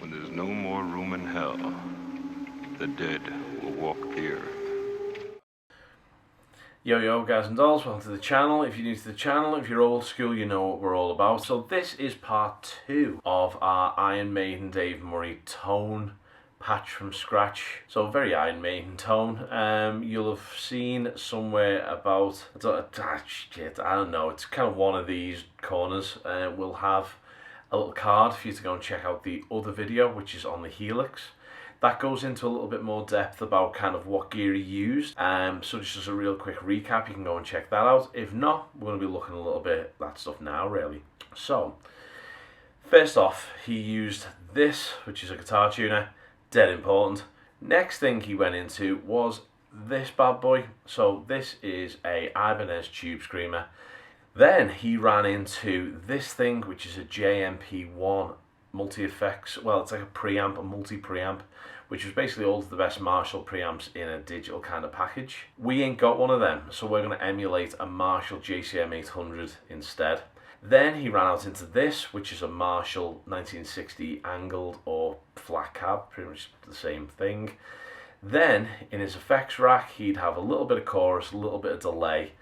When there's no more room in hell, the dead will walk the earth. Yo guys and dolls, welcome to the channel. If you're new to the channel, if you're old school, you know what we're all about. So this is part 2 of our Iron Maiden Dave Murray tone patch from Scratch. So very Iron Maiden tone. You'll have seen somewhere about, I don't know, it's kind of one of these corners. We'll have a little card for you to go and check out the other video, which is on the Helix. That goes into a little bit more depth about kind of what gear he used. So just as a real quick recap, you can go and check that out. If not, we're going to be looking a little bit at that stuff now, really. So, first off, he used this, which is a guitar tuner, dead important. Next thing he went into was this bad boy. So this is a Ibanez Tube Screamer. Then he ran into this thing, which is a JMP1 multi-effects, well, it's like a preamp, a multi-preamp, which was basically all of the best Marshall preamps in a digital kind of package. We ain't got one of them, so we're going to emulate a Marshall JCM 800 instead. Then he ran out into this, which is a Marshall 1960 angled or flat cab, pretty much the same thing. Then in his effects rack, he'd have a little bit of chorus, a little bit of delay,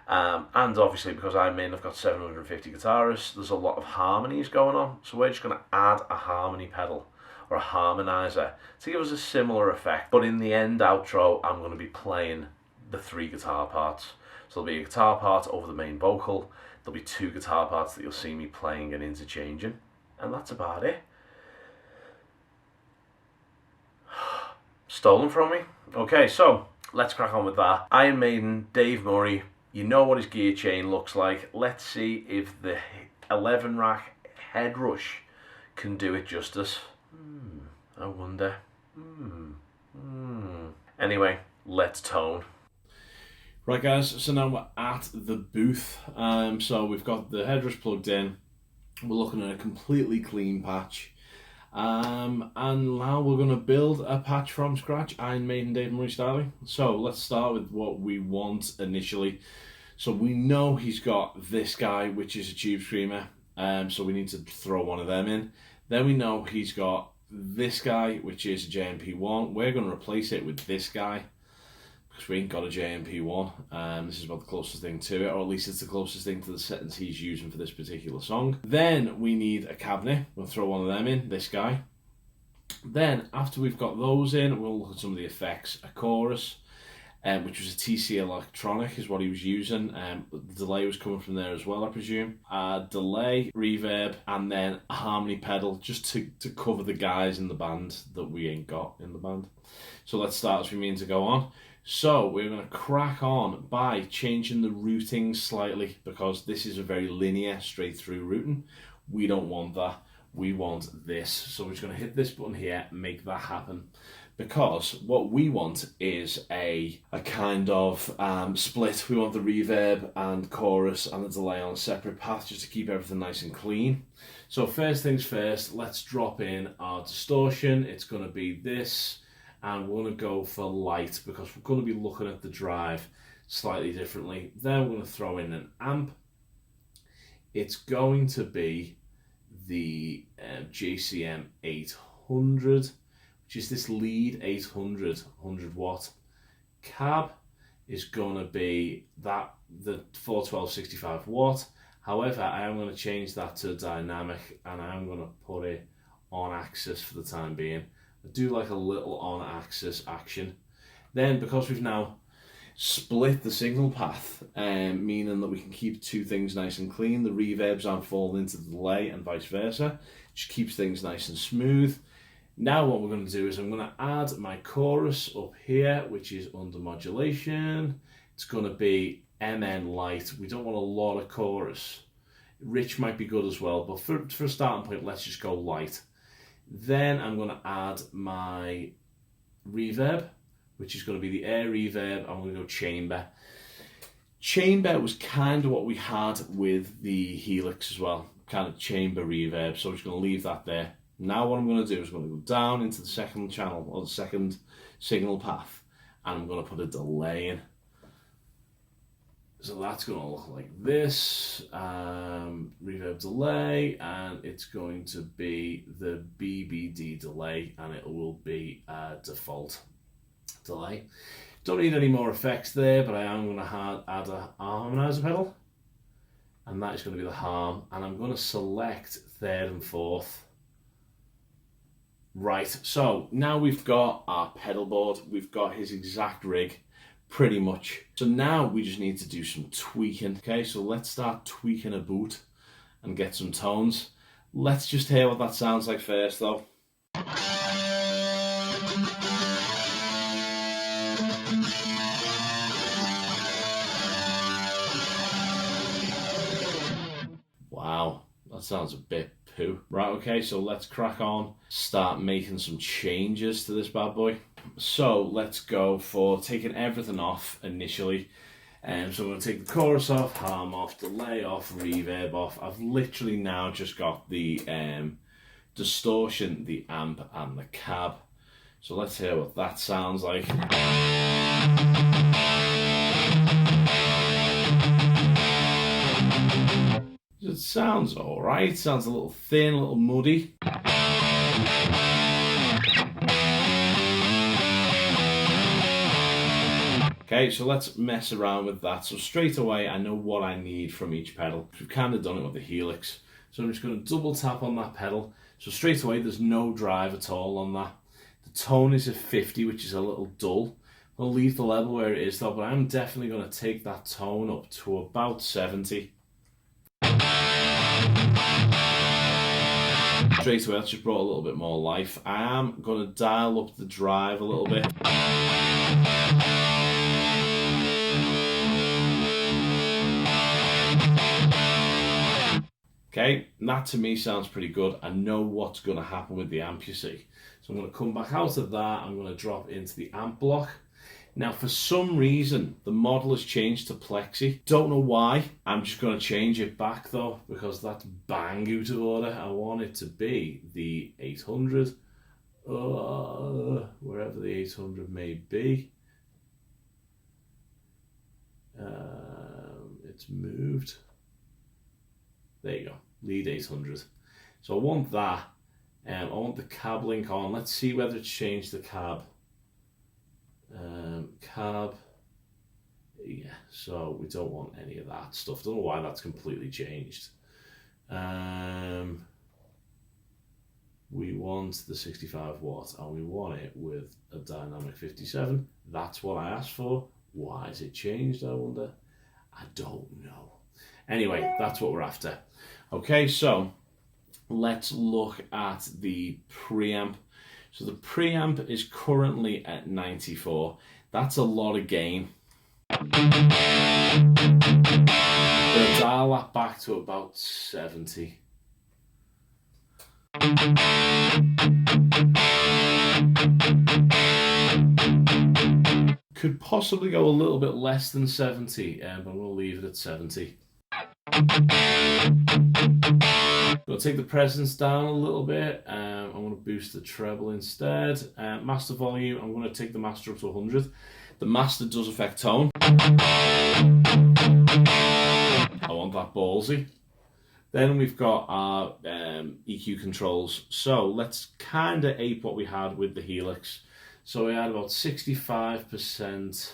and obviously because I've got 750 guitarists, there's a lot of harmonies going on, so we're just going to add a harmony pedal or a harmonizer to give us a similar effect. But in the end outro, I'm going to be playing the 3 guitar parts. So there'll be a guitar part over the main vocal, there'll be 2 guitar parts that you'll see me playing and interchanging, and that's about it. Stolen from me? Okay, so let's crack on with that. Iron Maiden, Dave Murray. You know what his gear chain looks like. Let's see if the 11 rack headrush can do it justice. I wonder. Anyway, let's tone. Right guys, so now we're at the booth. So we've got the headrush plugged in. We're looking at a completely clean patch. And now we're going to build a patch from scratch, Iron Maiden Dave Murray style. So let's start with what we want initially. So we know he's got this guy, which is a Tube Screamer, so we need to throw one of them in. Then we know he's got this guy, which is a JMP1. We're going to replace it with this guy, because we ain't got a JMP1. This is about the closest thing to it, or at least it's the closest thing to the settings he's using for this particular song. Then we need a cabinet. We'll throw one of them in, this guy. Then, after we've got those in, we'll look at some of the effects. A chorus, which was a TC Electronic, is what he was using. The delay was coming from there as well, I presume. Delay, reverb, and then a harmony pedal, just to cover the guys in the band that we ain't got in the band. So let's start as we mean to go on. So we're going to crack on by changing the routing slightly, because this is a very linear, straight through routing. We don't want that. We want this. So we're just going to hit this button here and make that happen. Because what we want is a kind of split. We want the reverb and chorus and the delay on a separate path, just to keep everything nice and clean. So first things first, let's drop in our distortion. It's going to be this. And we're going to go for light, because we're going to be looking at the drive slightly differently. Then we're going to throw in an amp. It's going to be the JCM 800, which is this lead 800, 100 watt. Cab is going to be the 412 65 watt. However, I am going to change that to dynamic, and I am going to put it on axis for the time being. I do like a little on-axis action. Then, because we've now split the signal path, meaning that we can keep 2 things nice and clean, the reverbs aren't falling into the delay and vice versa, just keeps things nice and smooth. Now what we're going to do is I'm going to add my chorus up here, which is under modulation. It's going to be MN light. We don't want a lot of chorus. Rich might be good as well, but for a starting point, let's just go light. Then I'm going to add my reverb, which is going to be the air reverb. I'm going to go chamber. Chamber was kind of what we had with the Helix as well, kind of chamber reverb. So I'm just going to leave that there. Now what I'm going to do is I'm going to go down into the second channel, or the second signal path, and I'm going to put a delay in. So that's going to look like this, reverb delay, and it's going to be the BBD delay, and it will be a default delay. Don't need any more effects there, but I am going to add a harmonizer pedal, and that is going to be the harm, and I'm going to select third and fourth. Right, so now we've got our pedal board, we've got his exact rig, pretty much. So now we just need to do some tweaking. Okay, so let's start tweaking a boot and get some tones. Let's just hear what that sounds like first though. Wow, that sounds a bit poo. Right, okay, so let's crack on, start making some changes to this bad boy. So let's go for taking everything off initially. So I'm going to take the chorus off, harm off, delay off, reverb off. I've literally now just got the distortion, the amp and the cab. So let's hear what that sounds like. It sounds alright, sounds a little thin, a little muddy. Okay, so let's mess around with that. So straight away, I know what I need from each pedal. We've kind of done it with the Helix. So I'm just going to double tap on that pedal. So straight away, there's no drive at all on that. The tone is a 50, which is a little dull. I'll leave the level where it is though, but I'm definitely going to take that tone up to about 70. Straight away, that's just brought a little bit more life. I am going to dial up the drive a little bit. Okay, that to me sounds pretty good. I know what's going to happen with the amp, you see. So I'm going to come back out of that. I'm going to drop into the amp block. Now, for some reason, the model has changed to Plexi. Don't know why. I'm just going to change it back, though, because that's bang out of order. I want it to be the 800, wherever the 800 may be. It's moved. There you go, lead 800. So I want that. I want the cab link on. Let's see whether it's changed the cab. Cab. Yeah, so we don't want any of that stuff. Don't know why that's completely changed. We want the 65 watt and we want it with a dynamic 57. That's what I asked for. Why is it changed, I wonder? I don't know. Anyway, that's what we're after. Okay, so let's look at the preamp. So the preamp is currently at 94. That's a lot of gain. I'm gonna dial that back to about 70. Could possibly go a little bit less than 70, but I'm going to leave it at 70. I'm going to take the presence down a little bit. I'm going to boost the treble instead. Master volume, I'm going to take the master up to 100. The master does affect tone. I want that ballsy. Then we've got our EQ controls. So let's kind of ape what we had with the Helix. So we had about 65%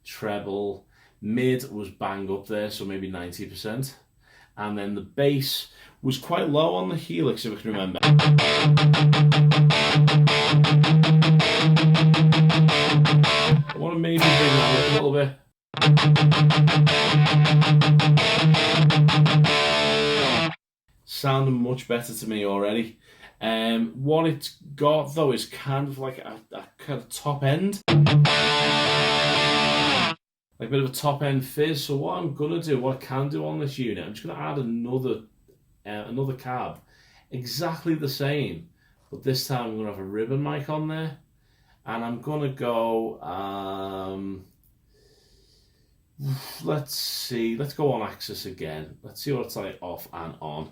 treble. Mid was bang up there, so maybe 90%. And then the bass was quite low on the Helix, if I can remember. I want to maybe bring that up a little bit. Sounding much better to me already. What it's got though is kind of like a kind of top end, like a bit of a top end fizz. So what I'm gonna do, what I can do on this unit, I'm just gonna add another cab, exactly the same, but this time I'm gonna have a ribbon mic on there, and I'm gonna go. Let's see. Let's go on axis again. Let's see what it's like off and on.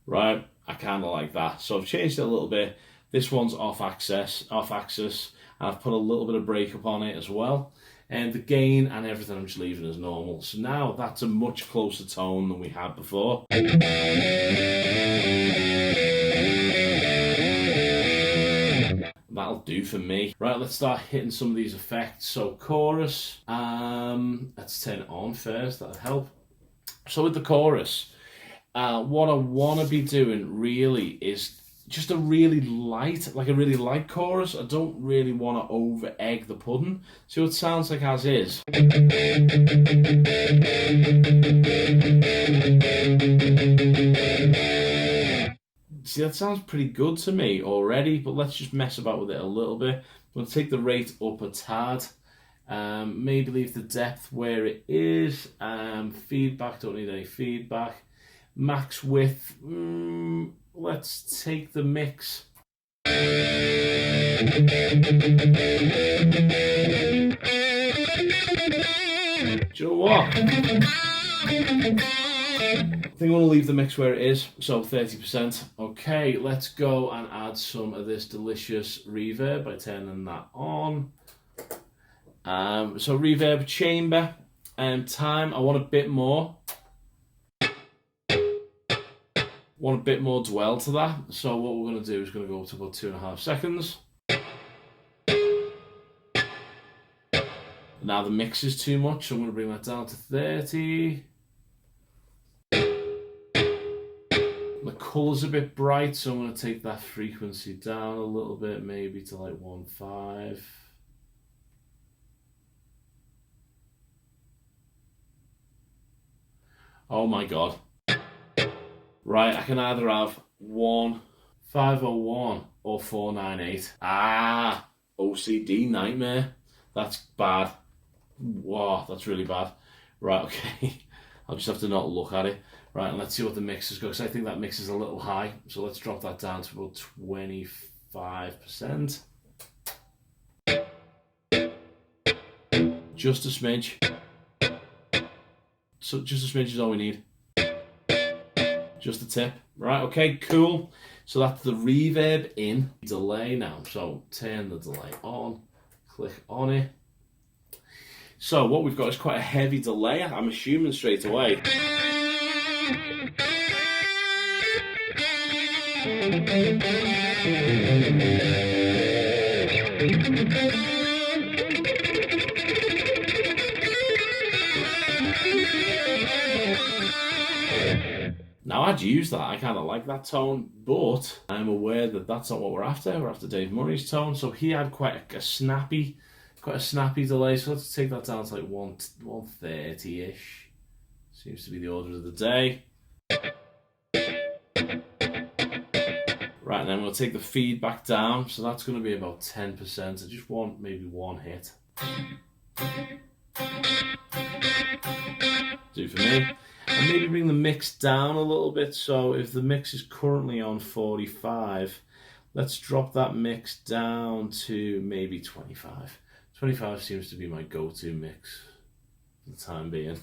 Right, I kind of like that. So I've changed it a little bit. This one's off axis, and I've put a little bit of breakup on it as well. And the gain and everything I'm just leaving as normal. So now that's a much closer tone than we had before. That'll do for me. Right, let's start hitting some of these effects. So chorus, let's turn it on first, that'll help. So with the chorus, what I want to be doing really is just a really light chorus. I don't really want to over egg the pudding. See what it sounds like as is. See, that sounds pretty good to me already, but let's just mess about with it a little bit. We'll take the rate up a tad. Maybe leave the depth where it is. Feedback, don't need any feedback. Max width, let's take the mix. Do you know what? I think I want to leave the mix where it is, so 30%. Okay, let's go and add some of this delicious reverb by turning that on. So reverb chamber, time, I want a bit more. Want a bit more dwell to that, so what we're going to do is going to go up to about 2.5 seconds. Now the mix is too much, so I'm going to bring that down to 30. The colour's a bit bright, so I'm going to take that frequency down a little bit, maybe to like 1.5. Oh my god. Right, I can either have 1501 or 498. Ah, OCD nightmare. That's bad. Wow, that's really bad. Right, okay. I'll just have to not look at it. Right, and let's see what the mix is, because I think that mix is a little high. So let's drop that down to about 25%. Just a smidge. So just a smidge is all we need. Just a tip. Right, okay, cool. So that's the reverb in. Delay now. So turn the delay on. Click on it. So what we've got is quite a heavy delay, I'm assuming straight away. Now I'd use that, I kind of like that tone, but I'm aware that that's not what we're after. We're after Dave Murray's tone, so he had quite a snappy delay, so let's take that down to like 130-ish. Seems to be the order of the day. Right, and then we'll take the feedback down, so that's going to be about 10%. I just want maybe one hit. Do for me. And maybe bring the mix down a little bit, so if the mix is currently on 45, let's drop that mix down to maybe 25. 25 seems to be my go-to mix for the time being.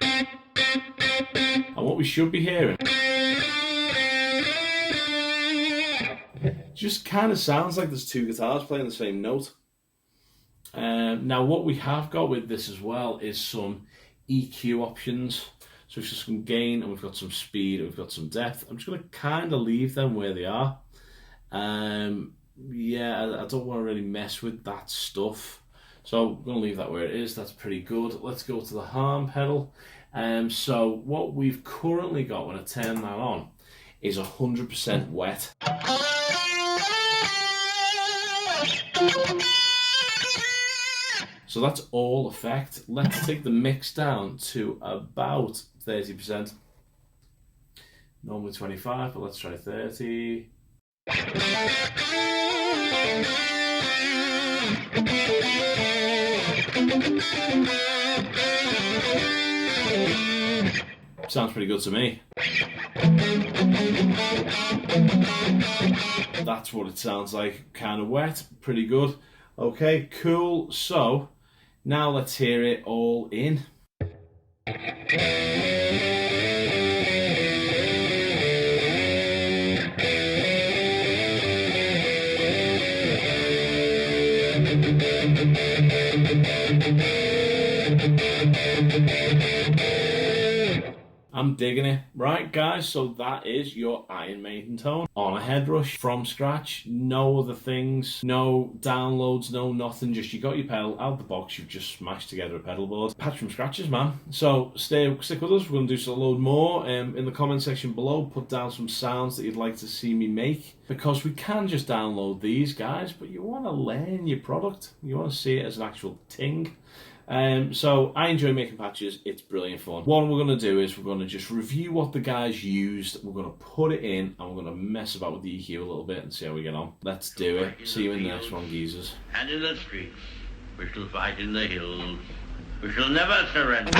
And what we should be hearing just kind of sounds like there's two guitars playing the same note. Now what we have got with this as well is some EQ options. So we've got some gain, and we've got some speed, and we've got some depth. I'm just going to kind of leave them where they are. Yeah, I don't want to really mess with that stuff. So I'm going to leave that where it is. That's pretty good. Let's go to the harm pedal. So what we've currently got when I turn that on is 100% wet. So that's all effect. Let's take the mix down to about 30%. Normally 25, but let's try 30. Sounds pretty good to me. That's what it sounds like, kind of wet, pretty good. Okay, cool. So Now let's hear it all in. I'm digging it. Right, guys, so that is your Iron Maiden tone on a headrush from scratch. No other things, no downloads, no nothing. Just you got your pedal out the box, you've just smashed together a pedal board. Patch from scratches, man. So stick with us. We're going to do a load more. In the comment section below, put down some sounds that you'd like to see me make, because we can just download these, guys, but you want to learn your product. You want to see it as an actual ting. So I enjoy making patches. It's brilliant fun. What we're going to do is we're going to just review what the guys used. We're going to put it in and we're going to mess about with the EQ a little bit and see how we get on. Let's do it. See you in the next one, geezers. And in the streets, we shall fight in the hills. We shall never surrender.